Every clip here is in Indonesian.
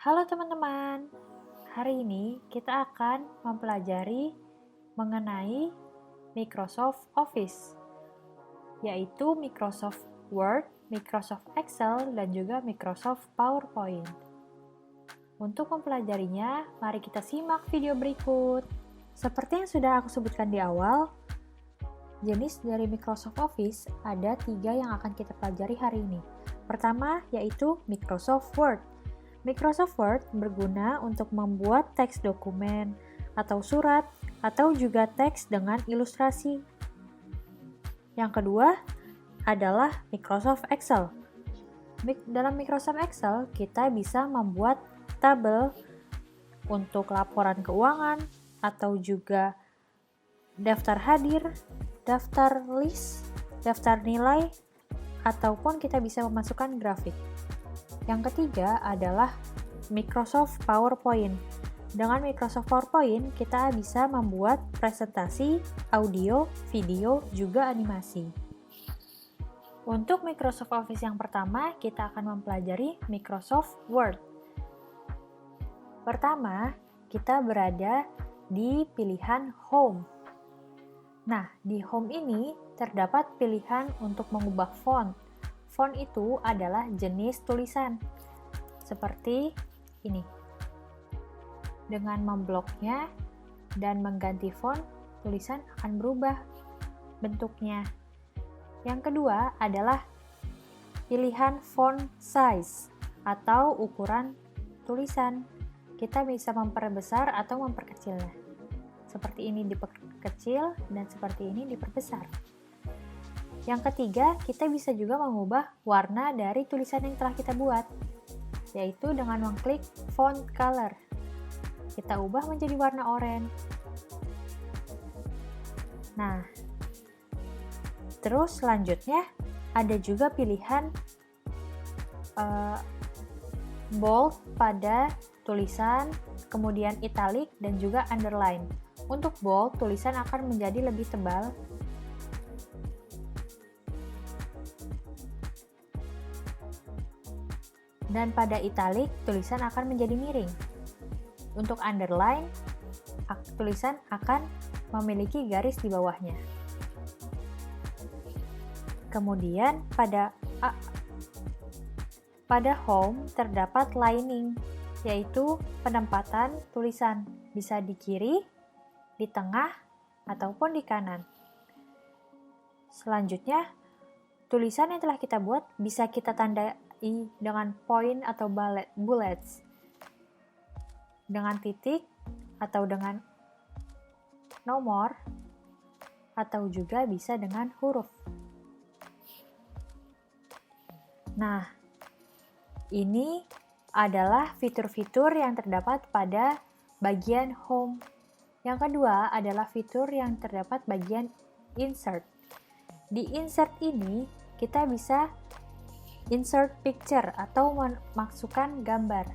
Halo teman-teman, hari ini kita akan mempelajari mengenai Microsoft Office, yaitu Microsoft Word, Microsoft Excel, dan juga Microsoft PowerPoint. Untuk mempelajarinya, mari kita simak video berikut. Seperti yang sudah aku sebutkan di awal, jenis dari Microsoft Office ada 3 yang akan kita pelajari hari ini. Pertama, yaitu Microsoft Word. Microsoft Word berguna untuk membuat teks dokumen atau surat atau juga teks dengan ilustrasi. Yang kedua adalah Microsoft Excel. Dalam Microsoft Excel, kita bisa membuat tabel untuk laporan keuangan atau juga daftar hadir, daftar list, daftar nilai, ataupun kita bisa memasukkan grafik. Yang ketiga adalah Microsoft PowerPoint. Dengan Microsoft PowerPoint, kita bisa membuat presentasi, audio, video, juga animasi. Untuk Microsoft Office yang pertama, kita akan mempelajari Microsoft Word. Pertama, kita berada di pilihan Home. Nah, di Home ini terdapat pilihan untuk mengubah font. Font itu adalah jenis tulisan, seperti ini. Dengan membloknya dan mengganti font, tulisan akan berubah bentuknya. Yang kedua adalah pilihan font size atau ukuran tulisan. Kita bisa memperbesar atau memperkecilnya. Seperti ini diperkecil dan seperti ini diperbesar. Yang ketiga, kita bisa juga mengubah warna dari tulisan yang telah kita buat, yaitu dengan mengklik font color. Kita ubah menjadi warna oranye. Nah, terus selanjutnya ada juga pilihan bold pada tulisan, kemudian italic dan juga underline. Untuk bold, tulisan akan menjadi lebih tebal. Dan pada italic, tulisan akan menjadi miring. Untuk underline, tulisan akan memiliki garis di bawahnya. Kemudian pada home terdapat lining, yaitu penempatan tulisan bisa di kiri, di tengah, ataupun di kanan. Selanjutnya, tulisan yang telah kita buat bisa kita tandai dengan point atau bullets, dengan titik atau dengan nomor, atau juga bisa dengan huruf. Nah, ini adalah fitur-fitur yang terdapat pada bagian home. Yang kedua adalah fitur yang terdapat bagian insert. Di insert ini kita bisa insert picture atau memasukkan gambar.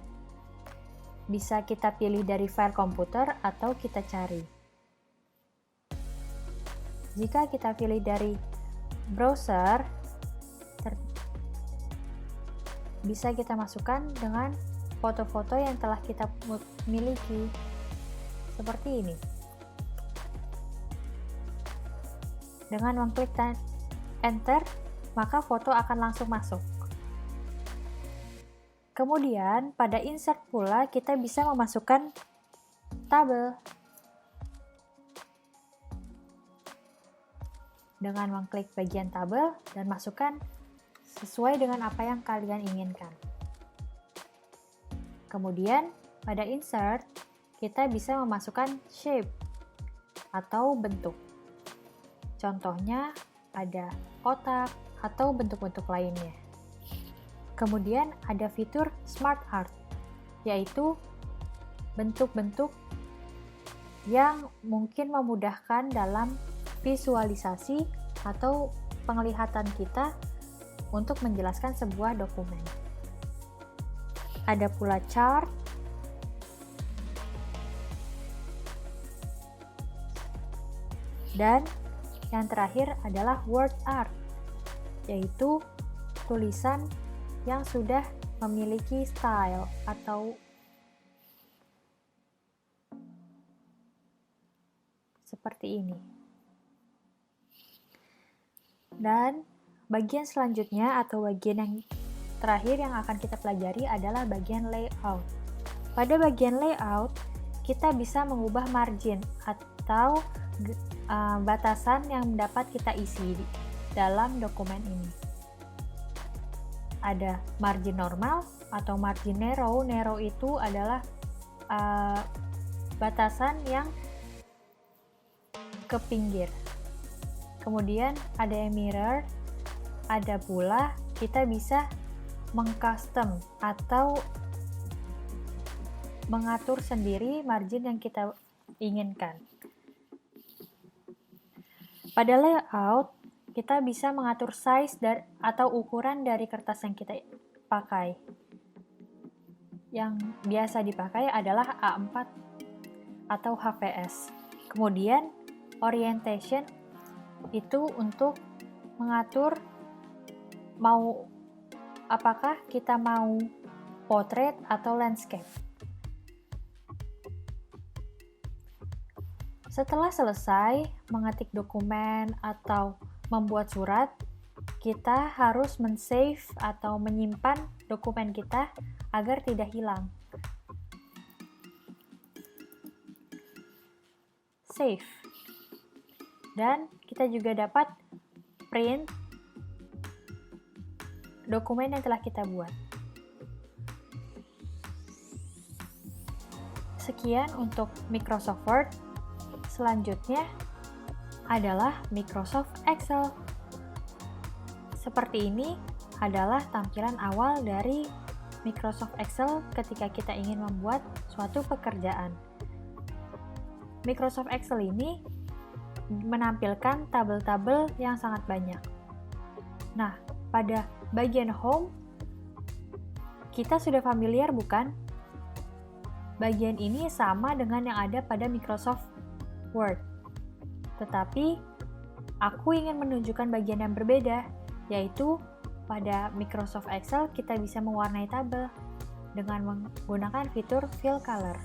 Bisa kita pilih dari file komputer atau kita cari. Jika kita pilih dari browser, bisa kita masukkan dengan foto-foto yang telah kita miliki. Seperti ini. Dengan mengklik enter, maka foto akan langsung masuk. Kemudian, pada insert pula kita bisa memasukkan tabel. Dengan mengklik bagian tabel dan masukkan sesuai dengan apa yang kalian inginkan. Kemudian, pada insert, kita bisa memasukkan shape atau bentuk. Contohnya, ada kotak atau bentuk-bentuk lainnya. Kemudian ada fitur Smart Art, yaitu bentuk-bentuk yang mungkin memudahkan dalam visualisasi atau penglihatan kita untuk menjelaskan sebuah dokumen. Ada pula chart, dan yang terakhir adalah word art, yaitu tulisan yang sudah memiliki style atau seperti ini. Dan bagian selanjutnya atau bagian yang terakhir yang akan kita pelajari adalah bagian layout. Pada bagian layout, kita bisa mengubah margin atau batasan yang dapat kita isi dalam dokumen ini. Ada margin normal atau margin narrow. Narrow itu adalah batasan yang ke pinggir. Kemudian ada yang mirror, ada pula kita bisa mengcustom atau mengatur sendiri margin yang kita inginkan. Pada layout, kita bisa mengatur size atau ukuran dari kertas yang kita pakai. Yang biasa dipakai adalah A4 atau HVS. Kemudian, orientation itu untuk mengatur apakah kita mau portrait atau landscape. Setelah selesai mengetik dokumen atau membuat surat, kita harus men-save atau menyimpan dokumen kita agar tidak hilang. Save. Dan kita juga dapat print dokumen yang telah kita buat. Sekian untuk Microsoft Word. Selanjutnya adalah Microsoft Excel. Seperti ini adalah tampilan awal dari Microsoft Excel ketika kita ingin membuat suatu pekerjaan. Microsoft Excel ini menampilkan tabel-tabel yang sangat banyak. Nah, pada bagian Home, kita sudah familiar bukan? Bagian ini sama dengan yang ada pada Microsoft Word. Tetapi, aku ingin menunjukkan bagian yang berbeda, yaitu pada Microsoft Excel kita bisa mewarnai tabel dengan menggunakan fitur Fill Color.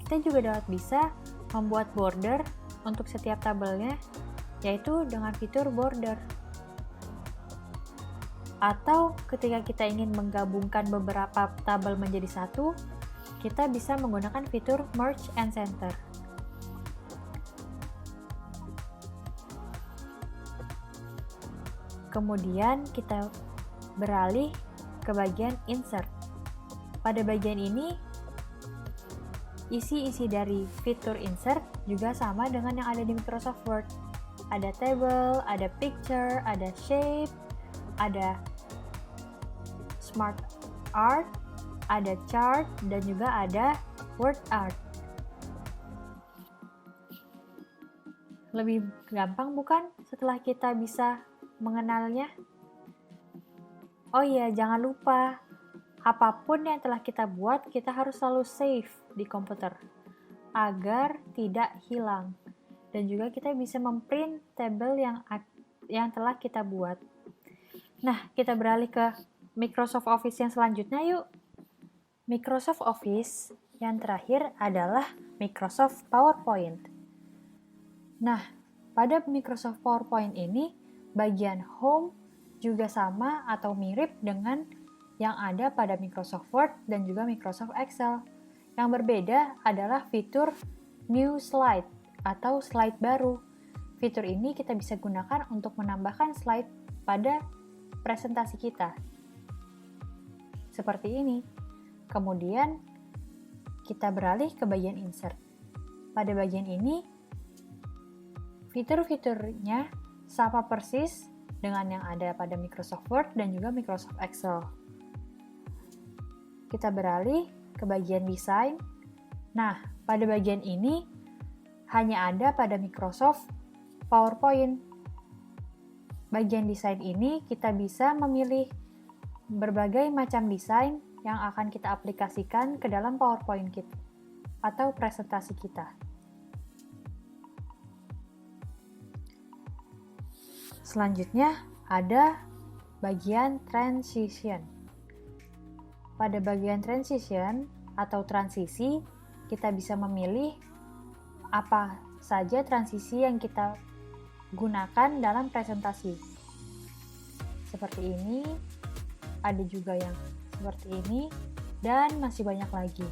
Kita juga dapat bisa membuat border untuk setiap tabelnya, yaitu dengan fitur Border. Atau ketika kita ingin menggabungkan beberapa tabel menjadi satu, kita bisa menggunakan fitur Merge and Center. Kemudian kita beralih ke bagian Insert. Pada bagian ini, isi-isi dari fitur Insert juga sama dengan yang ada di Microsoft Word. Ada table, ada picture, ada shape, ada Smart Art, ada chart, dan juga ada Word Art. Lebih gampang bukan setelah kita bisa mengenalnya? Oh iya, jangan lupa, apapun yang telah kita buat, kita harus selalu save di komputer agar tidak hilang. Dan juga kita bisa memprint tabel yang telah kita buat. Nah, kita beralih ke Microsoft Office yang selanjutnya yuk. Microsoft Office yang terakhir adalah Microsoft PowerPoint. Nah, pada Microsoft PowerPoint ini, bagian Home juga sama atau mirip dengan yang ada pada Microsoft Word dan juga Microsoft Excel. Yang berbeda adalah fitur New Slide atau slide baru. Fitur ini kita bisa gunakan untuk menambahkan slide pada presentasi kita. Seperti ini. Kemudian, kita beralih ke bagian Insert. Pada bagian ini, fitur-fiturnya sama persis dengan yang ada pada Microsoft Word dan juga Microsoft Excel. Kita beralih ke bagian Desain. Nah, pada bagian ini hanya ada pada Microsoft PowerPoint. Bagian desain ini kita bisa memilih berbagai macam desain yang akan kita aplikasikan ke dalam PowerPoint kita atau presentasi kita. Selanjutnya ada bagian Transition. Pada bagian Transition atau transisi, kita bisa memilih apa saja transisi yang kita gunakan dalam presentasi. Seperti ini, ada juga yang seperti ini, dan masih banyak lagi.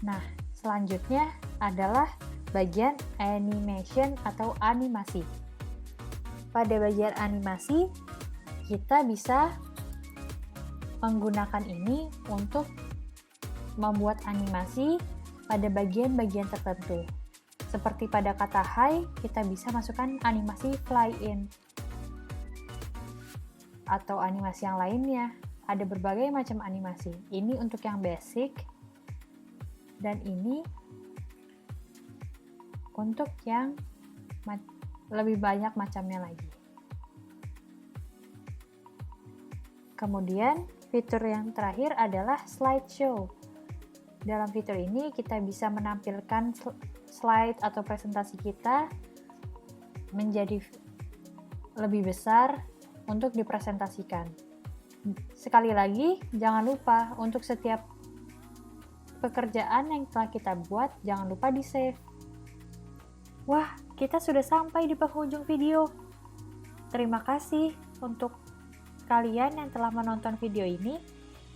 Nah, selanjutnya adalah bagian animation atau animasi. Pada bagian animasi, kita bisa menggunakan ini untuk membuat animasi pada bagian-bagian tertentu. Seperti pada kata hi, kita bisa masukkan animasi fly in. Atau animasi yang lainnya. Ada berbagai macam animasi. Ini untuk yang basic. Dan ini untuk yang lebih banyak macamnya lagi. Kemudian, fitur yang terakhir adalah slideshow. Dalam fitur ini, kita bisa menampilkan slide atau presentasi kita menjadi lebih besar untuk dipresentasikan. Sekali lagi, jangan lupa untuk setiap pekerjaan yang telah kita buat, jangan lupa di-save. Wah, kita sudah sampai di penghujung video. Terima kasih untuk kalian yang telah menonton video ini.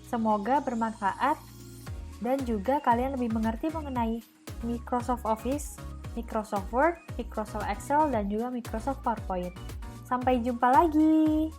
Semoga bermanfaat dan juga kalian lebih mengerti mengenai Microsoft Office, Microsoft Word, Microsoft Excel, dan juga Microsoft PowerPoint. Sampai jumpa lagi!